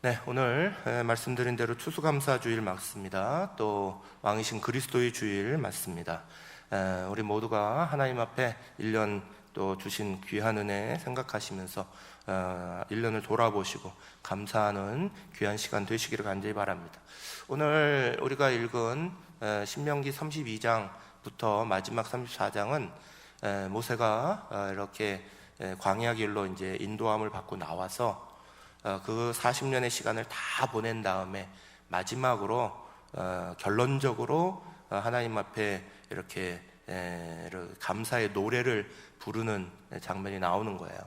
네, 오늘 말씀드린 대로 추수감사주일 맞습니다. 또 왕이신 그리스도의 주일 맞습니다. 우리 모두가 하나님 앞에 1년 또 주신 귀한 은혜 생각하시면서 1년을 돌아보시고 감사하는 귀한 시간 되시기를 간절히 바랍니다. 오늘 우리가 읽은 신명기 32장부터 마지막 34장은 모세가 이렇게 광야 길로 이제 인도함을 받고 나와서 그 40년의 시간을 다 보낸 다음에 마지막으로 결론적으로 하나님 앞에 이렇게 감사의 노래를 부르는 장면이 나오는 거예요.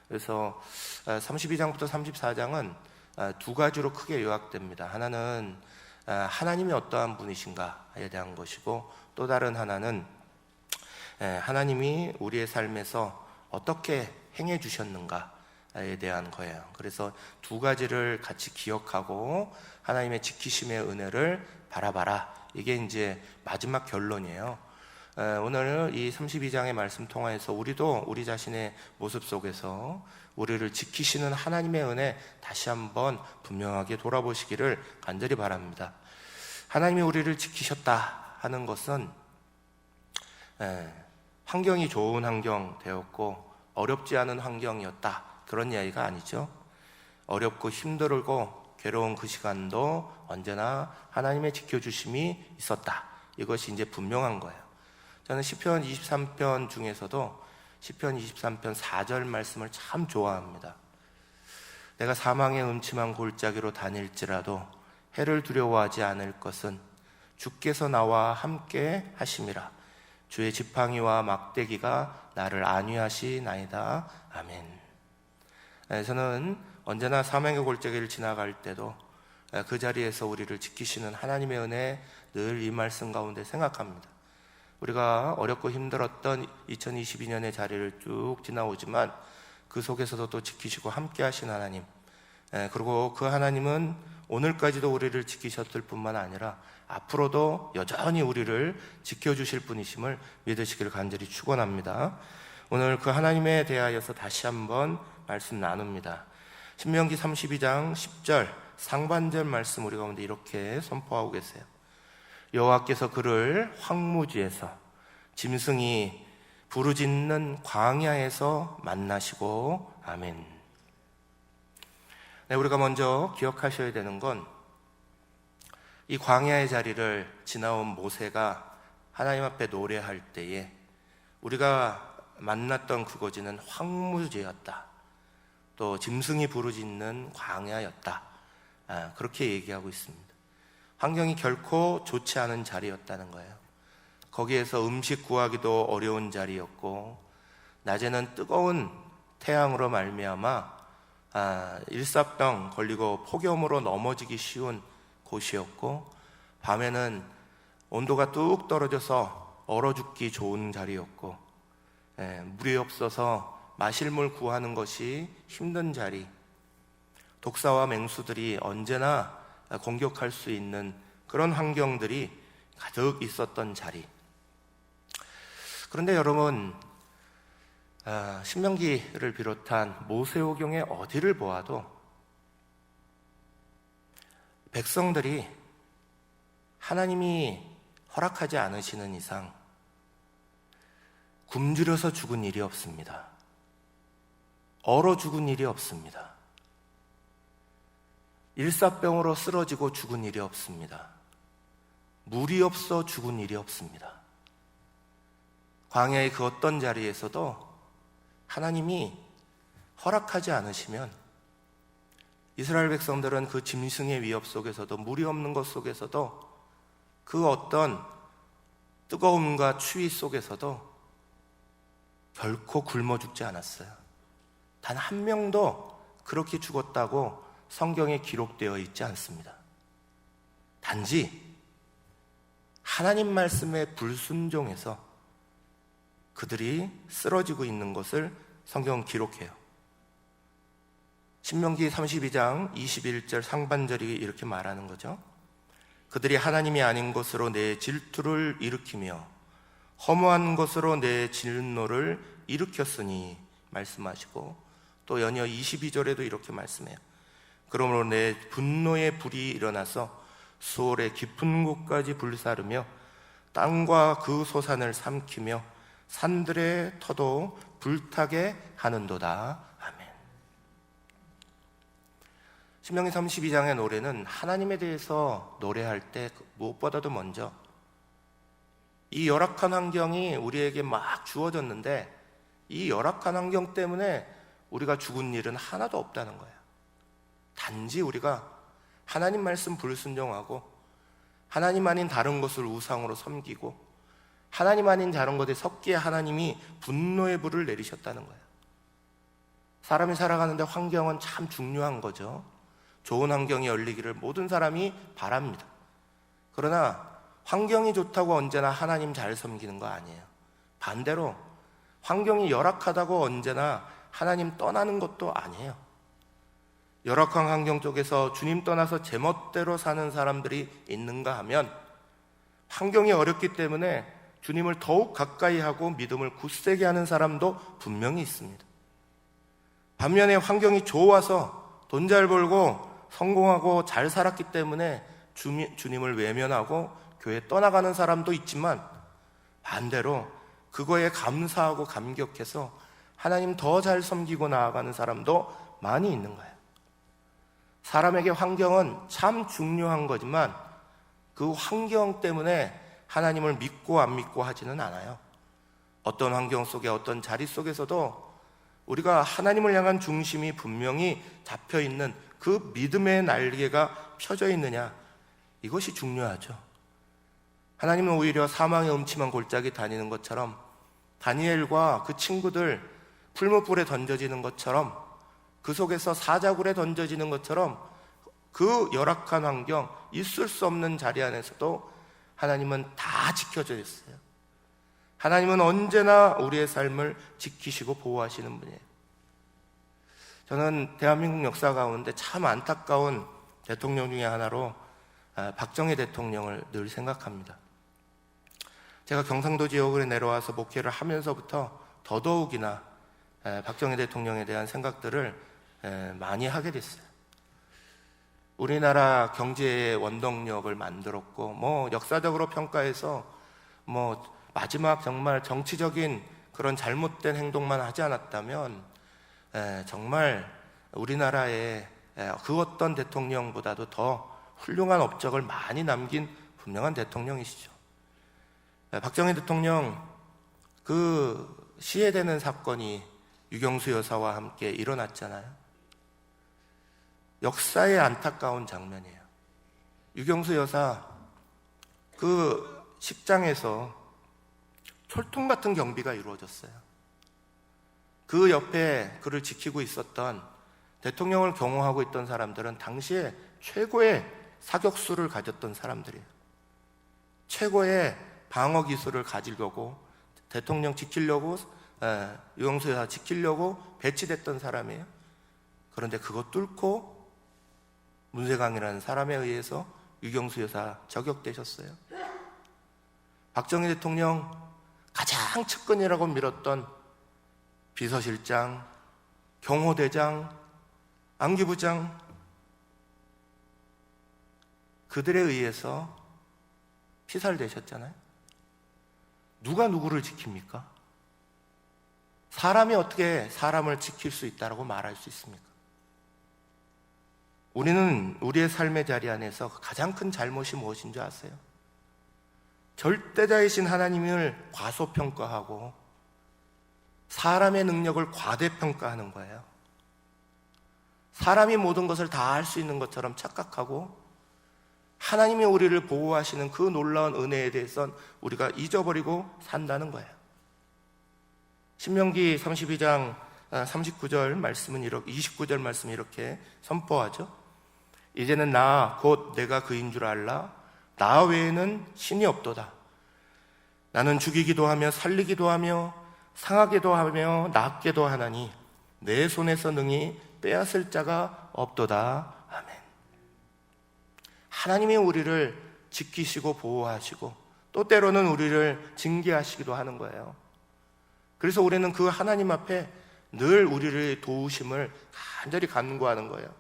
그래서 32장부터 34장은 두 가지로 크게 요약됩니다. 하나는 하나님이 어떠한 분이신가에 대한 것이고, 또 다른 하나는 하나님이 우리의 삶에서 어떻게 행해 주셨는가에 대한 거예요. 그래서 두 가지를 같이 기억하고 하나님의 지키심의 은혜를 바라봐라, 이게 이제 마지막 결론이에요. 오늘 이 32장의 말씀 통하여서 우리도 우리 자신의 모습 속에서 우리를 지키시는 하나님의 은혜 다시 한번 분명하게 돌아보시기를 간절히 바랍니다. 하나님이 우리를 지키셨다 하는 것은 환경이 좋은 환경 되었고 어렵지 않은 환경이었다, 그런 이야기가 아니죠. 어렵고 힘들고 괴로운 그 시간도 언제나 하나님의 지켜주심이 있었다, 이것이 이제 분명한 거예요. 저는 시편 23편 중에서도 시편 23편 4절 말씀을 참 좋아합니다. 내가 사망의 음침한 골짜기로 다닐지라도 해를 두려워하지 않을 것은 주께서 나와 함께 하심이라. 주의 지팡이와 막대기가 나를 안위하시나이다. 아멘. 저는 언제나 사망의 골짜기를 지나갈 때도 그 자리에서 우리를 지키시는 하나님의 은혜 늘 이 말씀 가운데 생각합니다. 우리가 어렵고 힘들었던 2022년의 자리를 쭉 지나오지만 그 속에서도 또 지키시고 함께 하신 하나님, 그리고 그 하나님은 오늘까지도 우리를 지키셨을 뿐만 아니라 앞으로도 여전히 우리를 지켜주실 분이심을 믿으시기를 간절히 축원합니다. 오늘 그 하나님에 대하여서 다시 한번 말씀 나눕니다. 신명기 32장 10절 상반절 말씀 우리 가운데 이렇게 선포하고 계세요. 여호와께서 그를 황무지에서 짐승이 부르짖는 광야에서 만나시고. 아멘. 네, 우리가 먼저 기억하셔야 되는 건 이 광야의 자리를 지나온 모세가 하나님 앞에 노래할 때에 우리가 만났던 그곳은 황무지였다, 또 짐승이 부르짖는 광야였다, 그렇게 얘기하고 있습니다. 환경이 결코 좋지 않은 자리였다는 거예요. 거기에서 음식 구하기도 어려운 자리였고, 낮에는 뜨거운 태양으로 말미암아 일사병 걸리고 폭염으로 넘어지기 쉬운 곳이었고, 밤에는 온도가 뚝 떨어져서 얼어 죽기 좋은 자리였고, 물이 없어서 마실 물 구하는 것이 힘든 자리, 독사와 맹수들이 언제나 공격할 수 있는 그런 환경들이 가득 있었던 자리. 그런데 여러분, 신명기를 비롯한 모세오경의 어디를 보아도 백성들이 하나님이 허락하지 않으시는 이상 굶주려서 죽은 일이 없습니다. 얼어 죽은 일이 없습니다. 일사병으로 쓰러지고 죽은 일이 없습니다. 물이 없어 죽은 일이 없습니다. 광야의 그 어떤 자리에서도 하나님이 허락하지 않으시면 이스라엘 백성들은 그 짐승의 위협 속에서도, 물이 없는 것 속에서도, 그 어떤 뜨거움과 추위 속에서도 결코 굶어 죽지 않았어요. 단 한 명도 그렇게 죽었다고 성경에 기록되어 있지 않습니다. 단지 하나님 말씀에 불순종해서 그들이 쓰러지고 있는 것을 성경은 기록해요. 신명기 32장 21절 상반절이 이렇게 말하는 거죠. 그들이 하나님이 아닌 것으로 내 질투를 일으키며 허무한 것으로 내 진노를 일으켰으니 말씀하시고, 또 연이어 22절에도 이렇게 말씀해요. 그러므로 내 분노의 불이 일어나서 수월의 깊은 곳까지 불사르며 땅과 그 소산을 삼키며 산들의 터도 불타게 하는도다. 아멘. 신명기 32장의 노래는 하나님에 대해서 노래할 때 무엇보다도 먼저 이 열악한 환경이 우리에게 막 주어졌는데 이 열악한 환경 때문에 우리가 죽은 일은 하나도 없다는 거예요. 단지 우리가 하나님 말씀 불순종하고 하나님 아닌 다른 것을 우상으로 섬기고 하나님 아닌 다른 것에 섞기에 하나님이 분노의 불을 내리셨다는 거예요. 사람이 살아가는데 환경은 참 중요한 거죠. 좋은 환경이 열리기를 모든 사람이 바랍니다. 그러나 환경이 좋다고 언제나 하나님 잘 섬기는 거 아니에요. 반대로 환경이 열악하다고 언제나 하나님 떠나는 것도 아니에요. 열악한 환경 속에서 주님 떠나서 제멋대로 사는 사람들이 있는가 하면 환경이 어렵기 때문에 주님을 더욱 가까이 하고 믿음을 굳세게 하는 사람도 분명히 있습니다. 반면에 환경이 좋아서 돈 잘 벌고 성공하고 잘 살았기 때문에 주님을 외면하고 교회 떠나가는 사람도 있지만 반대로 그거에 감사하고 감격해서 하나님 더 잘 섬기고 나아가는 사람도 많이 있는 거예요. 사람에게 환경은 참 중요한 거지만 그 환경 때문에 하나님을 믿고 안 믿고 하지는 않아요. 어떤 환경 속에 어떤 자리 속에서도 우리가 하나님을 향한 중심이 분명히 잡혀있는 그 믿음의 날개가 펴져 있느냐, 이것이 중요하죠. 하나님은 오히려 사망의 음침한 골짜기 다니는 것처럼 다니엘과 그 친구들 풀무불에 던져지는 것처럼 그 속에서 사자굴에 던져지는 것처럼 그 열악한 환경, 있을 수 없는 자리 안에서도 하나님은 다 지켜져 있어요. 하나님은 언제나 우리의 삶을 지키시고 보호하시는 분이에요. 저는 대한민국 역사 가운데 참 안타까운 대통령 중에 하나로 박정희 대통령을 늘 생각합니다. 제가 경상도 지역으로 내려와서 목회를 하면서부터 더더욱이나 박정희 대통령에 대한 생각들을 많이 하게 됐어요. 우리나라 경제의 원동력을 만들었고, 역사적으로 평가해서 마지막 정말 정치적인 그런 잘못된 행동만 하지 않았다면 정말 우리나라에 그 어떤 대통령보다도 더 훌륭한 업적을 많이 남긴 분명한 대통령이시죠. 박정희 대통령 그 시해되는 사건이 유경수 여사와 함께 일어났잖아요. 역사의 안타까운 장면이에요. 유경수 여사 그 식장에서 철통 같은 경비가 이루어졌어요. 그 옆에 그를 지키고 있었던 대통령을 경호하고 있던 사람들은 당시에 최고의 사격수를 가졌던 사람들이에요. 최고의 방어 기술을 가지려고 대통령 지키려고 유경수 여사 지키려고 배치됐던 사람이에요. 그런데 그거 뚫고 문세강이라는 사람에 의해서 유경수 여사 저격되셨어요. 박정희 대통령 가장 측근이라고 밀었던 비서실장, 경호대장, 안기부장, 그들에 의해서 피살되셨잖아요. 누가 누구를 지킵니까? 사람이 어떻게 사람을 지킬 수 있다고 말할 수 있습니까? 우리는 우리의 삶의 자리 안에서 가장 큰 잘못이 무엇인 줄 아세요? 절대자이신 하나님을 과소평가하고 사람의 능력을 과대평가하는 거예요. 사람이 모든 것을 다 할 수 있는 것처럼 착각하고 하나님이 우리를 보호하시는 그 놀라운 은혜에 대해서는 우리가 잊어버리고 산다는 거예요. 신명기 32장 39절 말씀은 29절 말씀이 이렇게 선포하죠. 이제는 나 곧 내가 그인 줄 알라. 나 외에는 신이 없도다. 나는 죽이기도 하며 살리기도 하며 상하게도 하며 낫게도 하나니 내 손에서 능히 빼앗을 자가 없도다. 아멘. 하나님이 우리를 지키시고 보호하시고 또 때로는 우리를 징계하시기도 하는 거예요. 그래서 우리는 그 하나님 앞에 늘 우리를 도우심을 간절히 간구하는 거예요.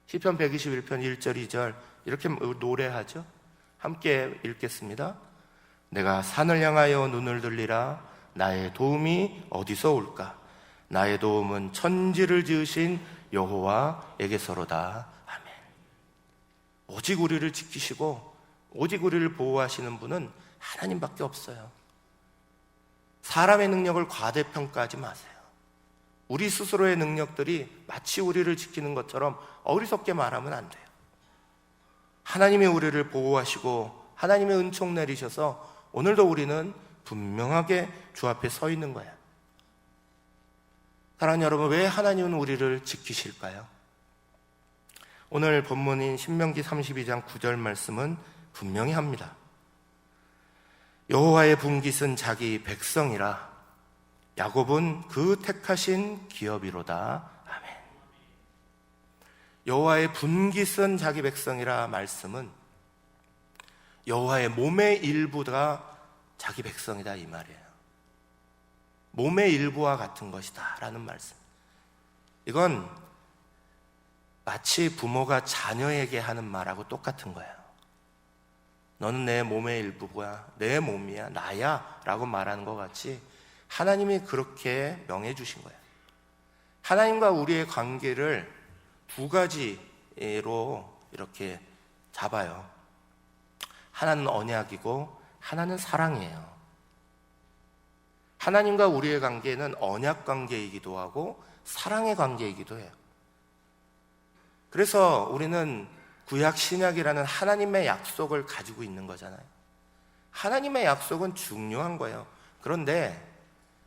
시편 121편 1절 2절 이렇게 노래하죠. 함께 읽겠습니다. 내가 산을 향하여 눈을 들리라. 나의 도움이 어디서 올까? 나의 도움은 천지를 지으신 여호와에게서로다. 아멘. 오직 우리를 지키시고 오직 우리를 보호하시는 분은 하나님밖에 없어요. 사람의 능력을 과대평가하지 마세요. 우리 스스로의 능력들이 마치 우리를 지키는 것처럼 어리석게 말하면 안 돼요. 하나님이 우리를 보호하시고 하나님의 은총 내리셔서 오늘도 우리는 분명하게 주 앞에 서 있는 거예요. 사랑하는 여러분, 왜 하나님은 우리를 지키실까요? 오늘 본문인 신명기 32장 9절 말씀은 분명히 합니다. 여호와의 분깃은 자기 백성이라 야곱은 그 택하신 기업이로다. 아멘. 여호와의 분깃은 자기 백성이라 말씀은 여호와의 몸의 일부가 자기 백성이다 이 말이에요. 몸의 일부와 같은 것이다 라는 말씀. 이건 마치 부모가 자녀에게 하는 말하고 똑같은 거예요. 너는 내 몸의 일부야, 내 몸이야, 나야 라고 말하는 것 같이 하나님이 그렇게 명해 주신 거예요. 하나님과 우리의 관계를 두 가지로 이렇게 잡아요. 하나는 언약이고 하나는 사랑이에요. 하나님과 우리의 관계는 언약 관계이기도 하고 사랑의 관계이기도 해요. 그래서 우리는 구약 신약이라는 하나님의 약속을 가지고 있는 거잖아요. 하나님의 약속은 중요한 거예요. 그런데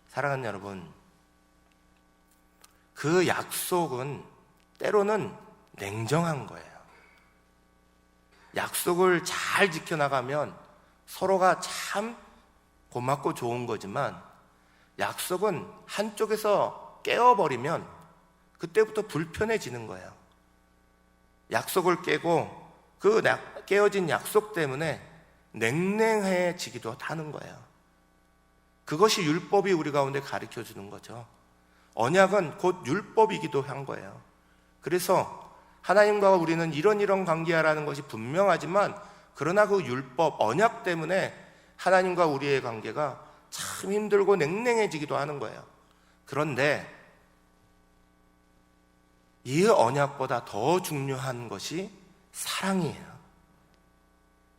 사랑하는 여러분, 그 약속은 때로는 냉정한 거예요. 약속을 잘 지켜나가면 서로가 참 고맙고 좋은 거지만 약속은 한쪽에서 깨어버리면 그때부터 불편해지는 거예요. 약속을 깨고 그 깨어진 약속 때문에 냉랭해지기도 하는 거예요. 그것이 율법이 우리 가운데 가르쳐 주는 거죠. 언약은 곧 율법이기도 한 거예요. 그래서 하나님과 우리는 이런 관계야라는 것이 분명하지만 그러나 그 율법, 언약 때문에 하나님과 우리의 관계가 참 힘들고 냉랭해지기도 하는 거예요. 그런데 이 언약보다 더 중요한 것이 사랑이에요.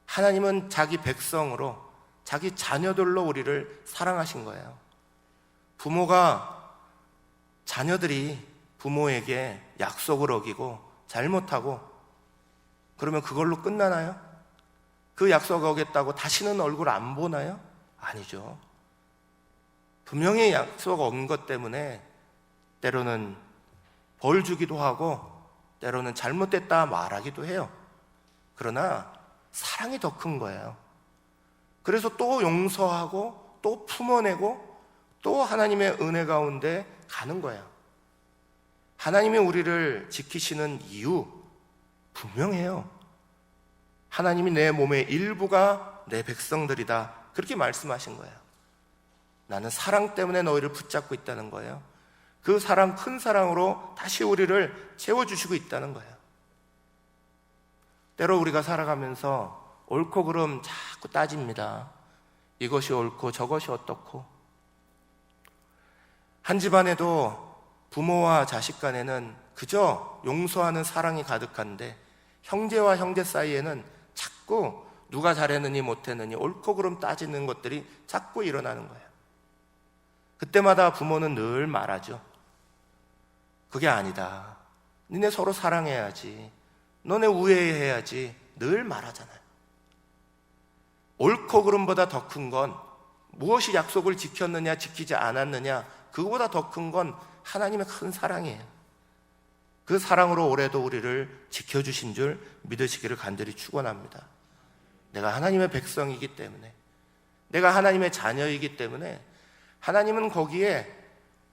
하나님은 자기 백성으로, 자기 자녀들로 우리를 사랑하신 거예요. 부모가 자녀들이 부모에게 약속을 어기고 잘못하고 그러면 그걸로 끝나나요? 그 약속 어겼다고 다시는 얼굴 안 보나요? 아니죠. 분명히 약속 어긴 것 때문에 때로는 벌 주기도 하고 때로는 잘못됐다 말하기도 해요. 그러나 사랑이 더 큰 거예요. 그래서 또 용서하고 또 품어내고 또 하나님의 은혜 가운데 가는 거예요. 하나님이 우리를 지키시는 이유 분명해요. 하나님이 내 몸의 일부가 내 백성들이다 그렇게 말씀하신 거예요. 나는 사랑 때문에 너희를 붙잡고 있다는 거예요. 그 사랑, 큰 사랑으로 다시 우리를 채워주시고 있다는 거예요. 때로 우리가 살아가면서 옳고 그름 자꾸 따집니다. 이것이 옳고 저것이 어떻고. 한 집안에도 부모와 자식 간에는 그저 용서하는 사랑이 가득한데 형제와 형제 사이에는 자꾸 누가 잘했느니 못했느니 옳고 그름 따지는 것들이 자꾸 일어나는 거예요. 그때마다 부모는 늘 말하죠. 그게 아니다. 니네 서로 사랑해야지. 너네 우애해야지. 늘 말하잖아요. 옳고 그름보다 더 큰 건 무엇이 약속을 지켰느냐 지키지 않았느냐 그거보다 더 큰 건 하나님의 큰 사랑이에요. 그 사랑으로 올해도 우리를 지켜주신 줄 믿으시기를 간절히 축원합니다. 내가 하나님의 백성이기 때문에, 내가 하나님의 자녀이기 때문에 하나님은 거기에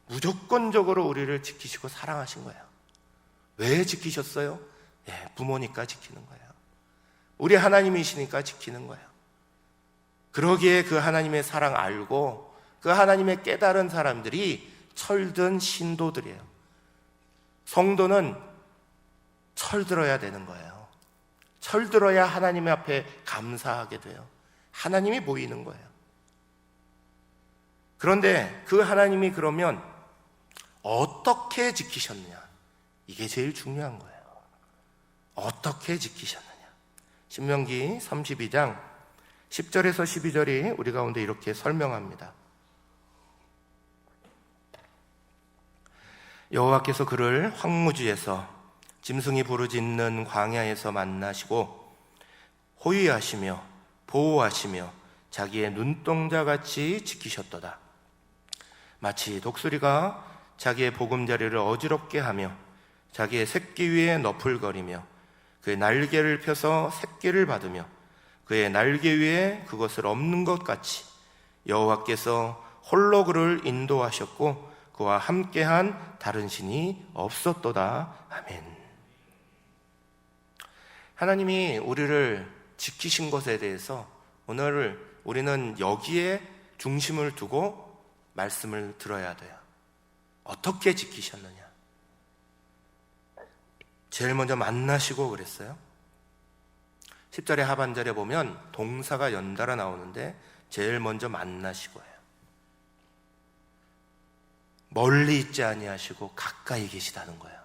무조건적으로 우리를 지키시고 사랑하신 거예요. 왜 지키셨어요? 부모니까 지키는 거예요. 우리 하나님이시니까 지키는 거예요. 그러기에 그 하나님의 사랑 알고 그 하나님의 깨달은 사람들이 철든 신도들이에요. 성도는 철들어야 되는 거예요. 철들어야 하나님 앞에 감사하게 돼요. 하나님이 보이는 거예요. 그런데 그 하나님이 그러면 어떻게 지키셨느냐? 이게 제일 중요한 거예요. 어떻게 지키셨느냐? 신명기 32장 10절에서 12절이 우리 가운데 이렇게 설명합니다. 여호와께서 그를 황무지에서 짐승이 부르짖는 광야에서 만나시고 호위하시며 보호하시며 자기의 눈동자같이 지키셨도다. 마치 독수리가 자기의 보금자리를 어지럽게 하며 자기의 새끼 위에 너풀거리며 그의 날개를 펴서 새끼를 받으며 그의 날개 위에 그것을 엎는 것 같이 여호와께서 홀로 그를 인도하셨고 그와 함께한 다른 신이 없었도다. 아멘. 하나님이 우리를 지키신 것에 대해서 오늘 우리는 여기에 중심을 두고 말씀을 들어야 돼요. 어떻게 지키셨느냐? 제일 먼저 만나시고 그랬어요. 10절의 하반절에 보면 동사가 연달아 나오는데 제일 먼저 만나시고예요. 멀리 있지 아니하시고 가까이 계시다는 거예요.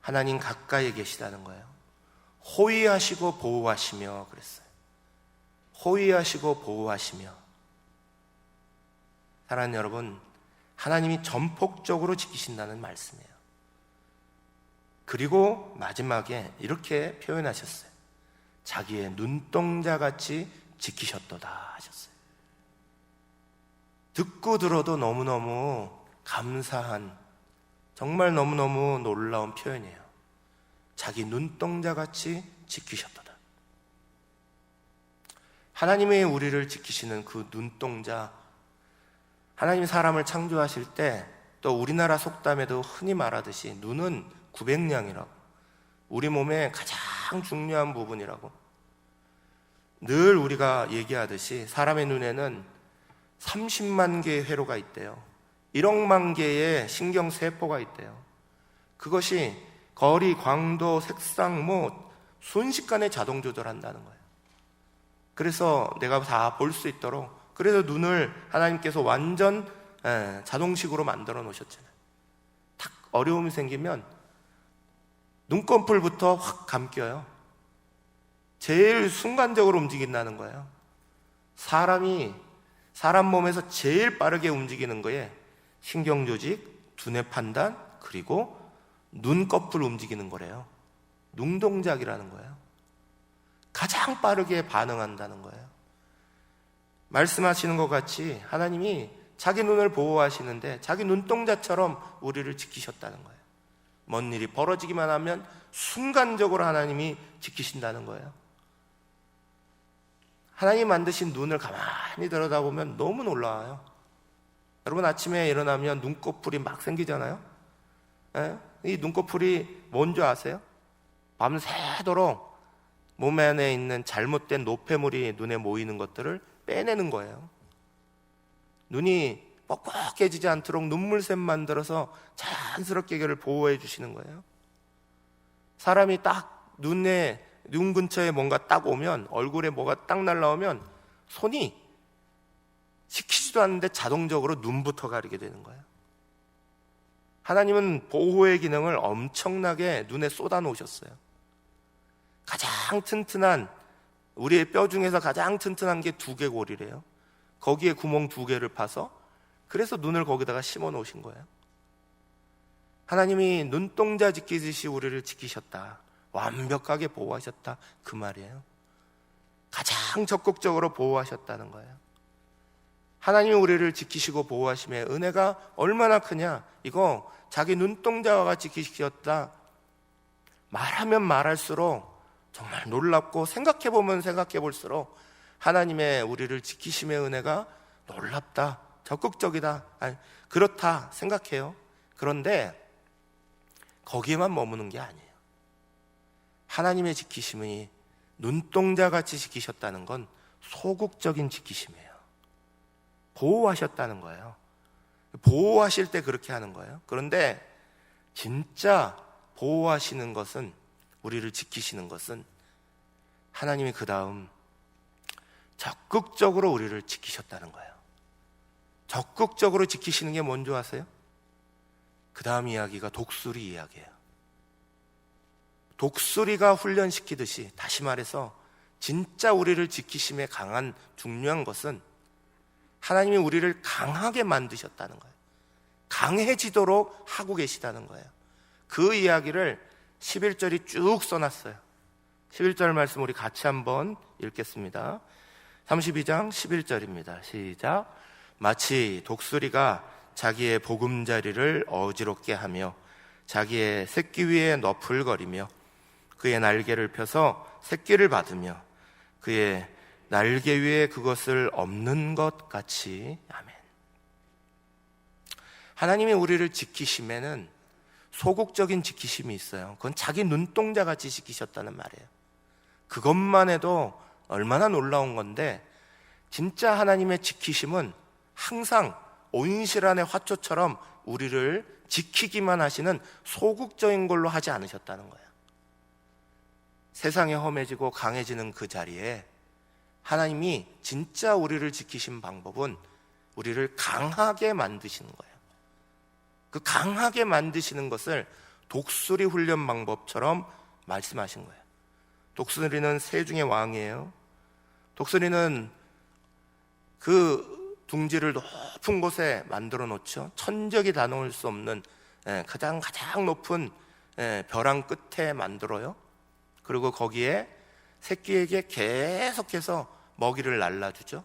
하나님 가까이 계시다는 거예요. 호위하시고 보호하시며 그랬어요. 호위하시고 보호하시며. 사랑하는 여러분, 하나님이 전폭적으로 지키신다는 말씀이에요. 그리고 마지막에 이렇게 표현하셨어요. 자기의 눈동자같이 지키셨도다 하셨어요. 듣고 들어도 너무너무 감사한, 정말 너무너무 놀라운 표현이에요. 자기 눈동자같이 지키셨도다. 하나님이 우리를 지키시는 그 눈동자, 하나님이 사람을 창조하실 때 또 우리나라 속담에도 흔히 말하듯이 눈은 900냥이라고, 우리 몸의 가장 중요한 부분이라고. 늘 우리가 얘기하듯이 사람의 눈에는 30만 개의 회로가 있대요. 1억만 개의 신경세포가 있대요. 그것이 거리, 광도, 색상 순식간에 자동 조절한다는 거예요. 그래서 내가 다 볼 수 있도록, 그래서 눈을 하나님께서 완전 자동식으로 만들어 놓으셨잖아요. 딱 어려움이 생기면 눈꺼풀부터 확 감겨요. 제일 순간적으로 움직인다는 거예요. 사람 몸에서 제일 빠르게 움직이는 거에 신경조직, 두뇌 판단, 그리고 눈꺼풀 움직이는 거래요. 눈동작이라는 거예요. 가장 빠르게 반응한다는 거예요. 말씀하시는 것 같이 하나님이 자기 눈을 보호하시는데 자기 눈동자처럼 우리를 지키셨다는 거예요. 먼 일이 벌어지기만 하면 순간적으로 하나님이 지키신다는 거예요. 하나님 만드신 눈을 가만히 들여다보면 너무 놀라워요. 여러분, 아침에 일어나면 눈꺼풀이 막 생기잖아요. 이 눈꺼풀이 뭔지 아세요? 밤새도록 몸 안에 있는 잘못된 노폐물이 눈에 모이는 것들을 빼내는 거예요. 눈이 뻑뻑해지지 않도록 눈물샘 만들어서 자연스럽게 그를 보호해 주시는 거예요. 사람이 딱 눈 근처에 뭔가 딱 오면, 얼굴에 뭐가 딱 날라오면 손이 시키지도 않는데 자동적으로 눈부터 가리게 되는 거예요. 하나님은 보호의 기능을 엄청나게 눈에 쏟아 놓으셨어요. 가장 튼튼한, 우리의 뼈 중에서 가장 튼튼한 게 두개골이래요. 거기에 구멍 2개를 파서, 그래서 눈을 거기다가 심어 놓으신 거예요. 하나님이 눈동자 지키듯이 우리를 지키셨다, 완벽하게 보호하셨다, 그 말이에요. 가장 적극적으로 보호하셨다는 거예요. 하나님이 우리를 지키시고 보호하심의 은혜가 얼마나 크냐, 이거 자기 눈동자와 같이 지키셨다, 말하면 말할수록 정말 놀랍고, 생각해보면 생각해볼수록 하나님의 우리를 지키심의 은혜가 놀랍다, 적극적이다, 그렇다 생각해요. 그런데 거기에만 머무는 게 아니에요. 하나님의 지키심이 눈동자같이 지키셨다는 건 소극적인 지키심이에요. 보호하셨다는 거예요. 보호하실 때 그렇게 하는 거예요. 그런데 진짜 보호하시는 것은 우리를 지키시는 것은 하나님이 그 다음 적극적으로 우리를 지키셨다는 거예요. 적극적으로 지키시는 게 뭔지 아세요? 그 다음 이야기가 독수리 이야기예요. 독수리가 훈련시키듯이, 다시 말해서 진짜 우리를 지키심에 강한 중요한 것은 하나님이 우리를 강하게 만드셨다는 거예요. 강해지도록 하고 계시다는 거예요. 그 이야기를 11절이 쭉 써놨어요. 11절 말씀 우리 같이 한번 읽겠습니다. 32장 11절입니다. 시작. 마치 독수리가 자기의 보금자리를 어지럽게 하며 자기의 새끼 위에 너풀거리며 그의 날개를 펴서 새끼를 받으며 그의 날개 위에 그것을 엎는 것 같이. 아멘. 하나님이 우리를 지키심에는 소극적인 지키심이 있어요. 그건 자기 눈동자같이 지키셨다는 말이에요. 그것만 해도 얼마나 놀라운 건데, 진짜 하나님의 지키심은 항상 온실안의 화초처럼 우리를 지키기만 하시는 소극적인 걸로 하지 않으셨다는 거예요. 세상이 험해지고 강해지는 그 자리에 하나님이 진짜 우리를 지키신 방법은 우리를 강하게 만드시는 거예요. 그 강하게 만드시는 것을 독수리 훈련 방법처럼 말씀하신 거예요. 독수리는 새 중의 왕이에요. 독수리는 그 둥지를 높은 곳에 만들어 놓죠. 천적이 다 놓을 수 없는 가장 높은 벼랑 끝에 만들어요. 그리고 거기에 새끼에게 계속해서 먹이를 날라주죠.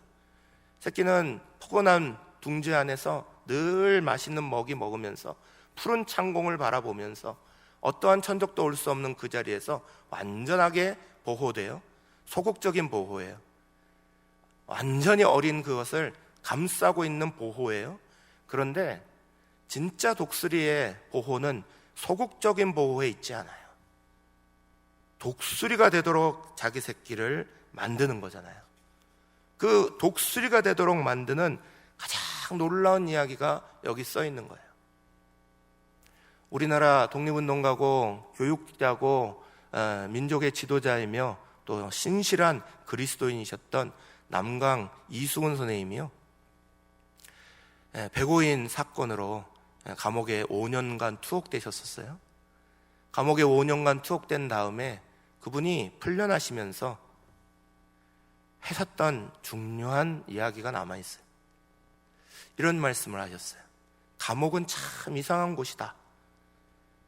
새끼는 포근한 둥지 안에서 늘 맛있는 먹이 먹으면서 푸른 창공을 바라보면서 어떠한 천적도 올 수 없는 그 자리에서 완전하게 보호돼요. 소극적인 보호예요. 완전히 어린 그것을 감싸고 있는 보호예요. 그런데 진짜 독수리의 보호는 소극적인 보호에 있지 않아요. 독수리가 되도록 자기 새끼를 만드는 거잖아요. 그 독수리가 되도록 만드는 가장 놀라운 이야기가 여기 써 있는 거예요. 우리나라 독립운동가고 교육자고 민족의 지도자이며 또 신실한 그리스도인이셨던 남강 이수근 선생님이요, 백오인 사건으로 감옥에 5년간 투옥되셨었어요. 감옥에 5년간 투옥된 다음에 그분이 풀려나시면서 하셨던 중요한 이야기가 남아있어요. 이런 말씀을 하셨어요. 감옥은 참 이상한 곳이다.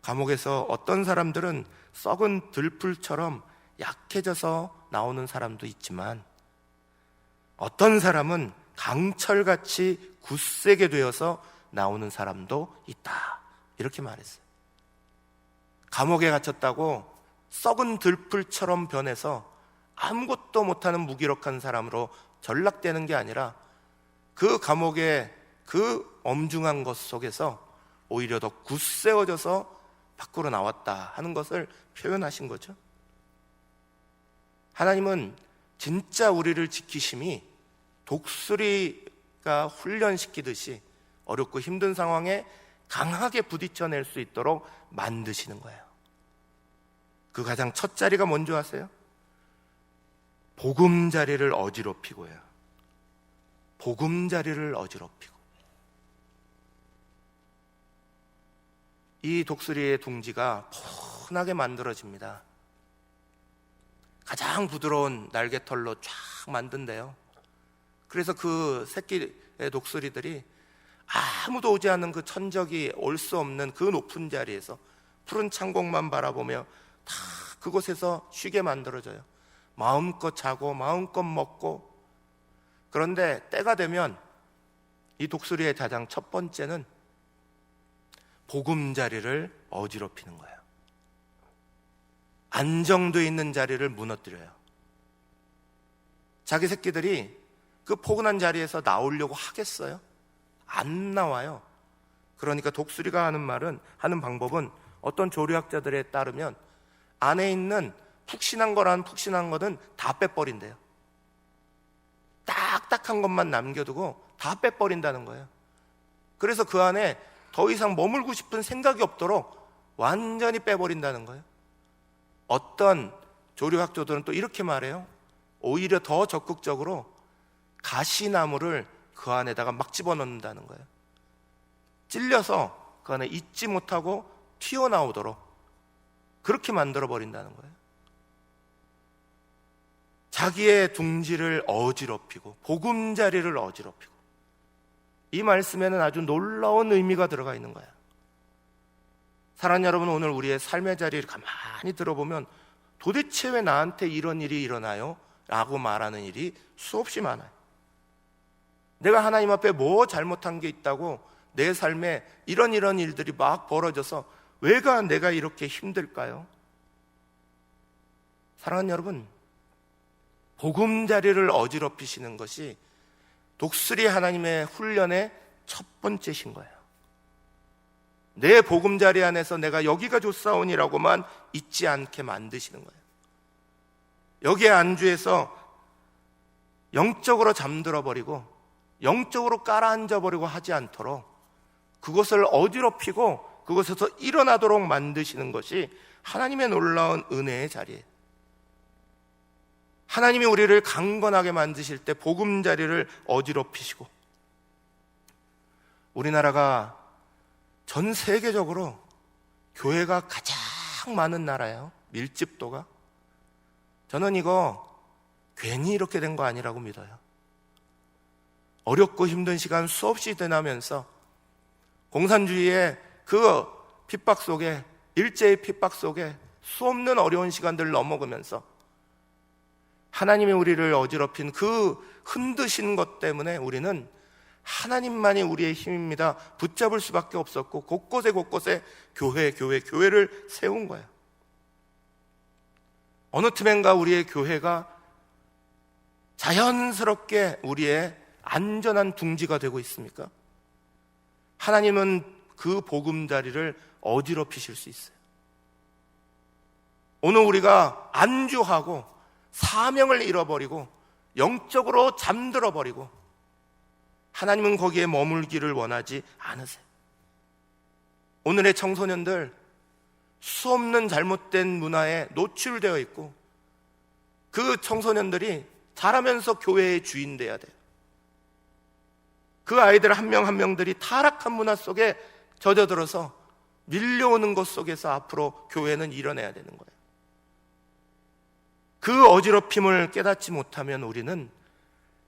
감옥에서 어떤 사람들은 썩은 들풀처럼 약해져서 나오는 사람도 있지만 어떤 사람은 강철같이 굳세게 되어서 나오는 사람도 있다. 이렇게 말했어요. 감옥에 갇혔다고 썩은 들풀처럼 변해서 아무것도 못하는 무기력한 사람으로 전락되는 게 아니라 그 감옥의 그 엄중한 것 속에서 오히려 더 굳세어져서 밖으로 나왔다 하는 것을 표현하신 거죠. 하나님은 진짜 우리를 지키심이 독수리가 훈련시키듯이 어렵고 힘든 상황에 강하게 부딪혀낼 수 있도록 만드시는 거예요. 그 가장 첫 자리가 뭔지 아세요? 보금자리를 어지럽히고요. 보금자리를 어지럽히고. 이 독수리의 둥지가 펀하게 만들어집니다. 가장 부드러운 날개털로 쫙 만든대요. 그래서 그 새끼 독수리들이 아무도 오지 않는 그 천적이 올 수 없는 그 높은 자리에서 푸른 창공만 바라보며 다 그곳에서 쉬게 만들어져요. 마음껏 자고 마음껏 먹고. 그런데 때가 되면 이 독수리의 가장 첫 번째는 보금자리를 어지럽히는 거예요. 안정되어 있는 자리를 무너뜨려요. 자기 새끼들이 그 포근한 자리에서 나오려고 하겠어요? 안 나와요. 그러니까 독수리가 하는 방법은 어떤 조류학자들에 따르면 안에 있는 푹신한 거는 다 빼버린대요. 딱딱한 것만 남겨두고 다 빼버린다는 거예요. 그래서 그 안에 더 이상 머물고 싶은 생각이 없도록 완전히 빼버린다는 거예요. 어떤 조류학조들은 또 이렇게 말해요. 오히려 더 적극적으로 가시나무를 그 안에다가 막 집어넣는다는 거예요. 찔려서 그 안에 있지 못하고 튀어나오도록 그렇게 만들어 버린다는 거예요. 자기의 둥지를 어지럽히고 보금자리를 어지럽히고, 이 말씀에는 아주 놀라운 의미가 들어가 있는 거예요. 사랑하는 여러분, 오늘 우리의 삶의 자리를 가만히 들어보면 도대체 왜 나한테 이런 일이 일어나요? 라고 말하는 일이 수없이 많아요. 내가 하나님 앞에 뭐 잘못한 게 있다고 내 삶에 이런 일들이 막 벌어져서 왜가 내가 이렇게 힘들까요? 사랑하는 여러분, 보금자리를 어지럽히시는 것이 독수리 하나님의 훈련의 첫 번째신 거예요. 내 보금자리 안에서 내가 여기가 좋사오니라고만 있지 않게 만드시는 거예요. 여기에 안주해서 영적으로 잠들어 버리고 영적으로 깔아앉아 버리고 하지 않도록 그것을 어지럽히고 그것에서 일어나도록 만드시는 것이 하나님의 놀라운 은혜의 자리예요. 하나님이 우리를 강건하게 만드실 때 보금자리를 어지럽히시고, 우리나라가 전 세계적으로 교회가 가장 많은 나라예요. 밀집도가. 저는 이거 괜히 이렇게 된 거 아니라고 믿어요. 어렵고 힘든 시간 수없이 지나면서 공산주의의 그 핍박 속에, 일제의 핍박 속에 수없는 어려운 시간들을 넘어가면서 하나님이 우리를 어지럽힌 그 흔드신 것 때문에 우리는 하나님만이 우리의 힘입니다 붙잡을 수밖에 없었고, 곳곳에 교회를 세운 거예요. 어느 틈엔가 우리의 교회가 자연스럽게 우리의 안전한 둥지가 되고 있습니까? 하나님은 그 보금자리를 어지럽히실 수 있어요. 오늘 우리가 안주하고 사명을 잃어버리고 영적으로 잠들어 버리고, 하나님은 거기에 머물기를 원하지 않으세요. 오늘의 청소년들 수없는 잘못된 문화에 노출되어 있고, 그 청소년들이 자라면서 교회의 주인 돼야 돼요. 그 아이들 한 명 한 명들이 타락한 문화 속에 젖어들어서 밀려오는 것 속에서 앞으로 교회는 일어나야 되는 거예요. 그 어지럽힘을 깨닫지 못하면 우리는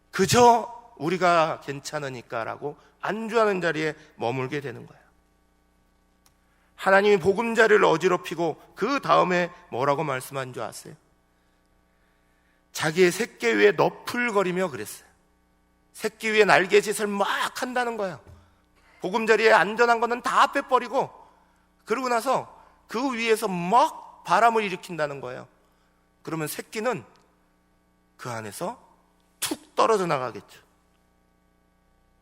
그저 우리가 괜찮으니까라고 안주하는 자리에 머물게 되는 거예요. 하나님이 보금자리를 어지럽히고 그 다음에 뭐라고 말씀한 줄 아세요? 자기의 새끼 위에 너풀거리며 그랬어요. 새끼 위에 날개짓을 막 한다는 거예요. 보금자리에 안전한 거는 다 빼버리고, 그러고 나서 그 위에서 막 바람을 일으킨다는 거예요. 그러면 새끼는 그 안에서 툭 떨어져 나가겠죠.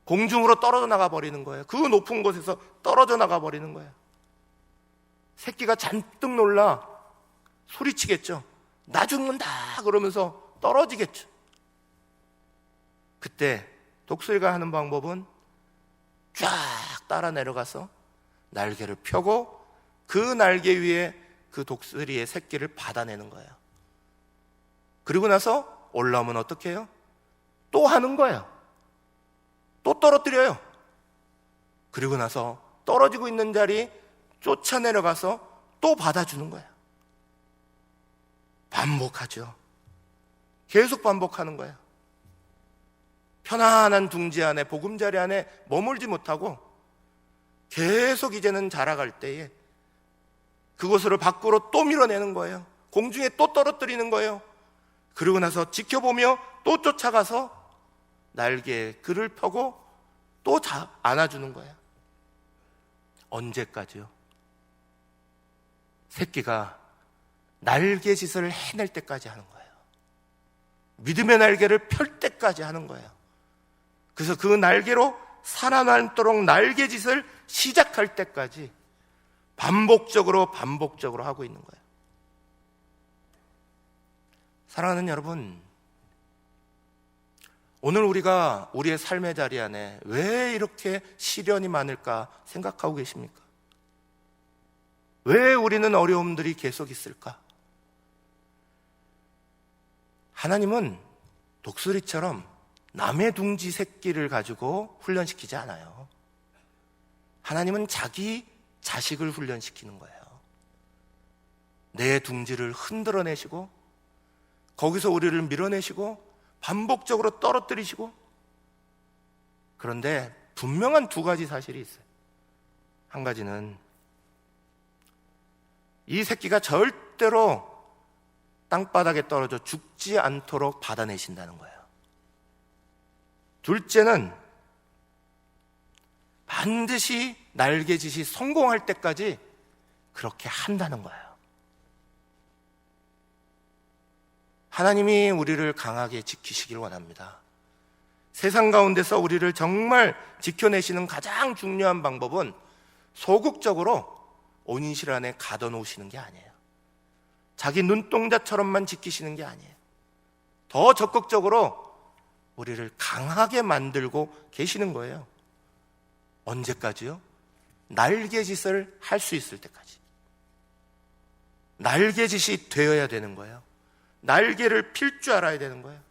공중으로 떨어져 나가 버리는 거예요. 그 높은 곳에서 떨어져 나가 버리는 거예요. 새끼가 잔뜩 놀라 소리치겠죠. 나 죽는다 그러면서 떨어지겠죠. 그때 독수리가 하는 방법은 쫙 따라 내려가서 날개를 펴고 그 날개 위에 그 독수리의 새끼를 받아내는 거예요. 그리고 나서 올라오면 어떻게 해요? 또 하는 거예요. 또 떨어뜨려요. 그리고 나서 떨어지고 있는 자리 쫓아내려가서 또 받아주는 거예요. 반복하죠. 계속 반복하는 거예요. 편안한 둥지 안에, 보금자리 안에 머물지 못하고 계속 이제는 자라갈 때에 그곳을 밖으로 또 밀어내는 거예요. 공중에 또 떨어뜨리는 거예요. 그러고 나서 지켜보며 또 쫓아가서 날개에 그를 펴고 또 안아주는 거예요. 언제까지요? 새끼가 날개짓을 해낼 때까지 하는 거예요. 믿음의 날개를 펼 때까지 하는 거예요. 그래서 그 날개로 살아남도록 날개짓을 시작할 때까지 반복적으로 하고 있는 거예요. 사랑하는 여러분, 오늘 우리가 우리의 삶의 자리 안에 왜 이렇게 시련이 많을까 생각하고 계십니까? 왜 우리는 어려움들이 계속 있을까? 하나님은 독수리처럼 남의 둥지 새끼를 가지고 훈련시키지 않아요. 하나님은 자기 자식을 훈련시키는 거예요. 내 둥지를 흔들어내시고 거기서 우리를 밀어내시고 반복적으로 떨어뜨리시고, 그런데 분명한 두 가지 사실이 있어요. 한 가지는 이 새끼가 절대로 땅바닥에 떨어져 죽지 않도록 받아내신다는 거예요. 둘째는 반드시 날개짓이 성공할 때까지 그렇게 한다는 거예요. 하나님이 우리를 강하게 지키시길 원합니다. 세상 가운데서 우리를 정말 지켜내시는 가장 중요한 방법은 소극적으로 온실 안에 가둬놓으시는 게 아니에요. 자기 눈동자처럼만 지키시는 게 아니에요. 더 적극적으로 우리를 강하게 만들고 계시는 거예요. 언제까지요? 날개짓을 할 수 있을 때까지. 날개짓이 되어야 되는 거예요. 날개를 필 줄 알아야 되는 거예요.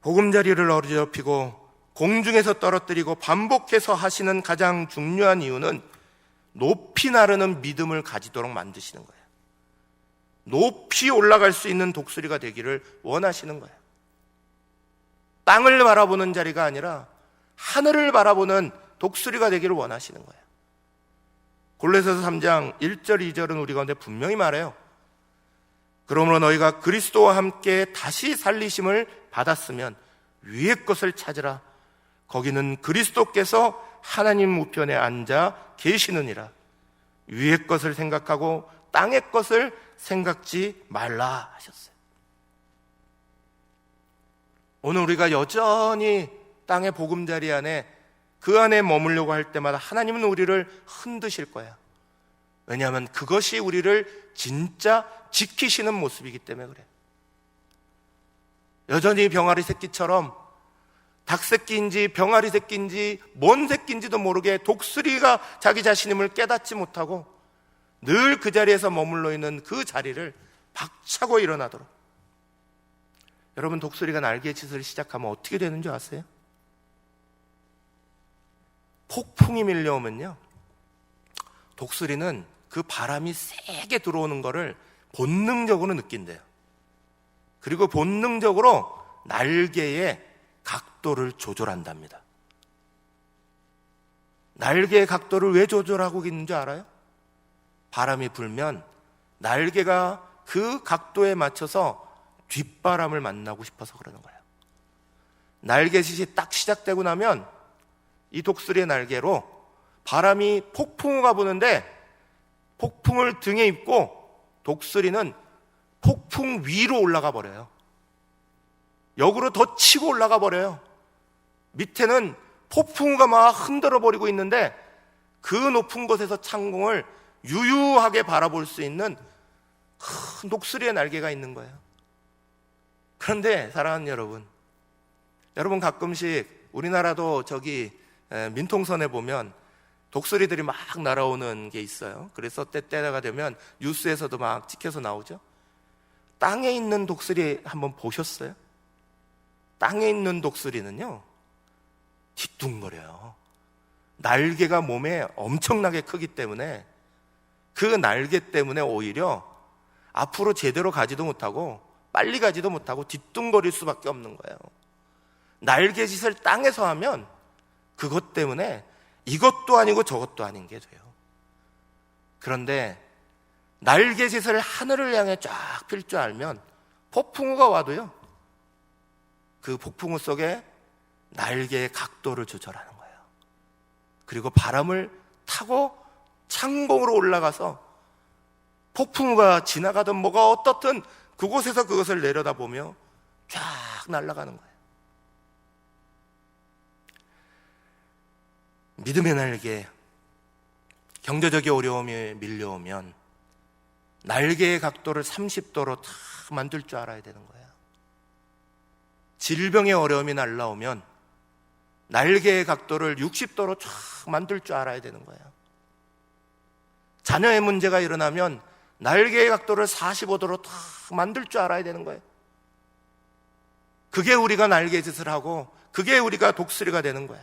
보금자리를 어지럽히고 공중에서 떨어뜨리고 반복해서 하시는 가장 중요한 이유는 높이 나르는 믿음을 가지도록 만드시는 거예요. 높이 올라갈 수 있는 독수리가 되기를 원하시는 거예요. 땅을 바라보는 자리가 아니라 하늘을 바라보는 독수리가 되기를 원하시는 거예요. 골로새서 3장 1절 2절은 우리 가운데 분명히 말해요. 그러므로 너희가 그리스도와 함께 다시 살리심을 받았으면 위의 것을 찾으라. 거기는 그리스도께서 하나님 우편에 앉아 계시느니라. 위의 것을 생각하고 땅의 것을 생각지 말라 하셨어요. 오늘 우리가 여전히 땅의 보금자리 안에 그 안에 머물려고 할 때마다 하나님은 우리를 흔드실 거예요. 왜냐하면 그것이 우리를 진짜 지키시는 모습이기 때문에 그래요. 여전히 병아리 새끼처럼 닭새끼인지 병아리 새끼인지 뭔 새끼인지도 모르게 독수리가 자기 자신임을 깨닫지 못하고 늘 그 자리에서 머물러 있는 그 자리를 박차고 일어나도록. 여러분, 독수리가 날개짓을 시작하면 어떻게 되는 줄 아세요? 폭풍이 밀려오면요, 독수리는 그 바람이 세게 들어오는 거를 본능적으로 느낀대요. 그리고 본능적으로 날개의 각도를 조절한답니다. 날개의 각도를 왜 조절하고 있는 줄 알아요? 바람이 불면 날개가 그 각도에 맞춰서 뒷바람을 만나고 싶어서 그러는 거예요. 날개짓이 딱 시작되고 나면 이 독수리의 날개로 바람이 폭풍우가 부는데 폭풍을 등에 입고 독수리는 폭풍 위로 올라가 버려요. 역으로 더 치고 올라가 버려요. 밑에는 폭풍우가 막 흔들어 버리고 있는데 그 높은 곳에서 창공을 유유하게 바라볼 수 있는 큰 독수리의 날개가 있는 거예요. 그런데 사랑하는 여러분 가끔씩 우리나라도 저기 민통선에 보면 독수리들이 막 날아오는 게 있어요. 그래서 때가 되면 뉴스에서도 막 찍혀서 나오죠. 땅에 있는 독수리 한번 보셨어요? 땅에 있는 독수리는요, 뒤뚱거려요. 날개가 몸에 엄청나게 크기 때문에 그 날개 때문에 오히려 앞으로 제대로 가지도 못하고 빨리 가지도 못하고 뒤뚱거릴 수밖에 없는 거예요. 날개짓을 땅에서 하면 그것 때문에 이것도 아니고 저것도 아닌 게 돼요. 그런데 날개짓을 하늘을 향해 쫙 필 줄 알면 폭풍우가 와도요, 그 폭풍우 속에 날개의 각도를 조절하는 거예요. 그리고 바람을 타고 창공으로 올라가서 폭풍우가 지나가든 뭐가 어떻든 그곳에서 그것을 내려다보며 쫙 날아가는 거예요. 믿음의 날개, 경제적인 어려움이 밀려오면 날개의 각도를 30도로 다 만들 줄 알아야 되는 거예요. 질병의 어려움이 날라오면 날개의 각도를 60도로 쫙 만들 줄 알아야 되는 거예요. 자녀의 문제가 일어나면 날개의 각도를 45도로 다 만들 줄 알아야 되는 거예요. 그게 우리가 날개짓을 하고 그게 우리가 독수리가 되는 거야.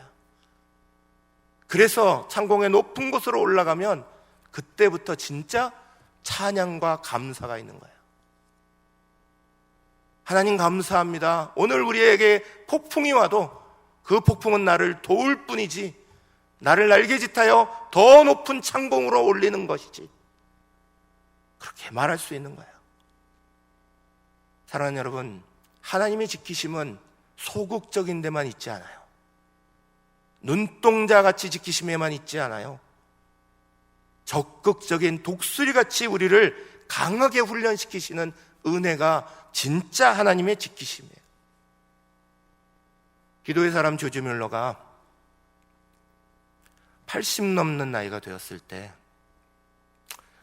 그래서 창공의 높은 곳으로 올라가면 그때부터 진짜 찬양과 감사가 있는 거예요. 하나님 감사합니다. 오늘 우리에게 폭풍이 와도 그 폭풍은 나를 도울 뿐이지 나를 날개짓하여 더 높은 창공으로 올리는 것이지, 그렇게 말할 수 있는 거예요. 사랑하는 여러분, 하나님의 지키심은 소극적인 데만 있지 않아요. 눈동자같이 지키심에만 있지 않아요. 적극적인 독수리같이 우리를 강하게 훈련시키시는 은혜가 진짜 하나님의 지키심이에요. 기도의 사람 조지 뮬러가 80 넘는 나이가 되었을 때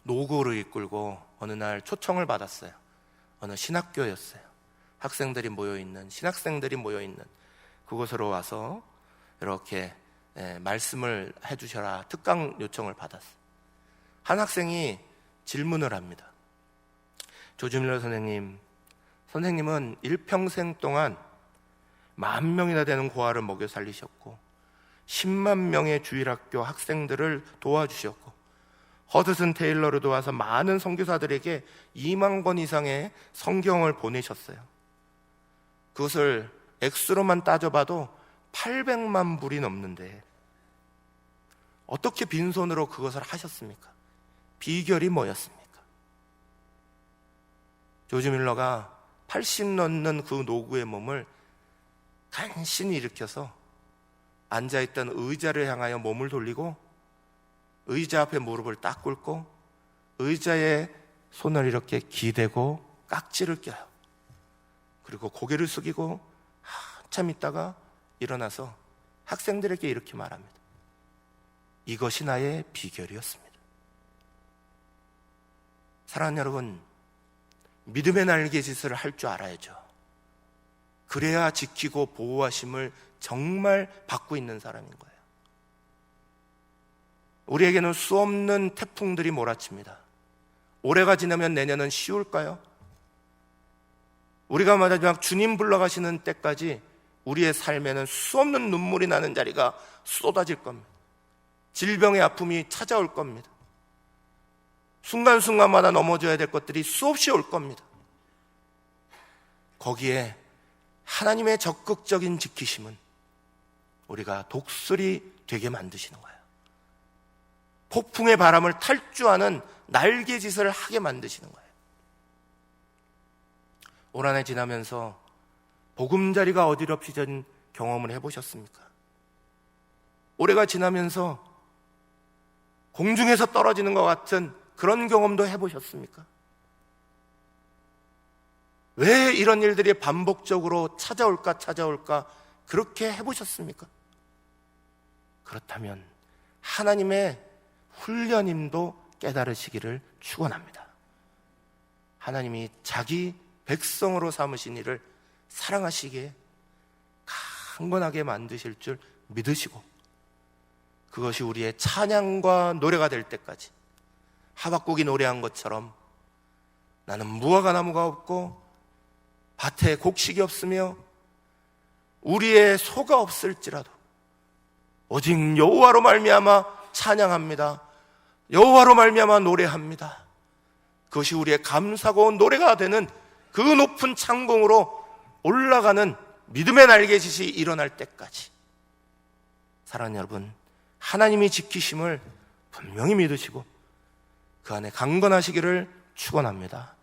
노고를 이끌고 어느 날 초청을 받았어요. 어느 신학교였어요. 학생들이 모여있는, 신학생들이 모여있는 그곳으로 와서 이렇게 말씀을 해주셔라 특강 요청을 받았어요. 한 학생이 질문을 합니다. 조지 뮬러 선생님은 일평생 동안 10,000명이나 되는 고아를 먹여 살리셨고 10만 명의 주일학교 학생들을 도와주셨고 허드슨 테일러를 도와서 많은 선교사들에게 2만 권 이상의 성경을 보내셨어요. 그것을 액수로만 따져봐도 800만 불이 넘는데 어떻게 빈손으로 그것을 하셨습니까? 비결이 뭐였습니까? 조지 뮬러가 80 넘는 그 노구의 몸을 간신히 일으켜서 앉아있던 의자를 향하여 몸을 돌리고 의자 앞에 무릎을 딱 꿇고 의자에 손을 이렇게 기대고 깍지를 껴요. 그리고 고개를 숙이고 한참 있다가 일어나서 학생들에게 이렇게 말합니다. 이것이 나의 비결이었습니다. 사랑하는 여러분, 믿음의 날개짓을 할 줄 알아야죠. 그래야 지키고 보호하심을 정말 받고 있는 사람인 거예요. 우리에게는 수없는 태풍들이 몰아칩니다. 올해가 지나면 내년은 쉬울까요? 우리가 마지막 주님 불러가시는 때까지 우리의 삶에는 수없는 눈물이 나는 자리가 쏟아질 겁니다. 질병의 아픔이 찾아올 겁니다. 순간순간마다 넘어져야 될 것들이 수없이 올 겁니다. 거기에 하나님의 적극적인 지키심은 우리가 독수리 되게 만드시는 거예요. 폭풍의 바람을 탈주하는 날개짓을 하게 만드시는 거예요. 올 한 해 지나면서 보금자리가 어지럽히던 경험을 해보셨습니까? 올해가 지나면서 공중에서 떨어지는 것 같은 그런 경험도 해보셨습니까? 왜 이런 일들이 반복적으로 찾아올까 그렇게 해보셨습니까? 그렇다면 하나님의 훈련임도 깨달으시기를 축원합니다. 하나님이 자기 백성으로 삼으신 이를 사랑하시기에 강건하게 만드실 줄 믿으시고 그것이 우리의 찬양과 노래가 될 때까지 하박국이 노래한 것처럼 나는 무화과 나무가 없고 밭에 곡식이 없으며 우리의 소가 없을지라도 오직 여호와로 말미암아 찬양합니다. 여호와로 말미암아 노래합니다. 그것이 우리의 감사고 노래가 되는 그 높은 창공으로 올라가는 믿음의 날개짓이 일어날 때까지 사랑하는 여러분, 하나님이 지키심을 분명히 믿으시고 그 안에 강건하시기를 축원합니다.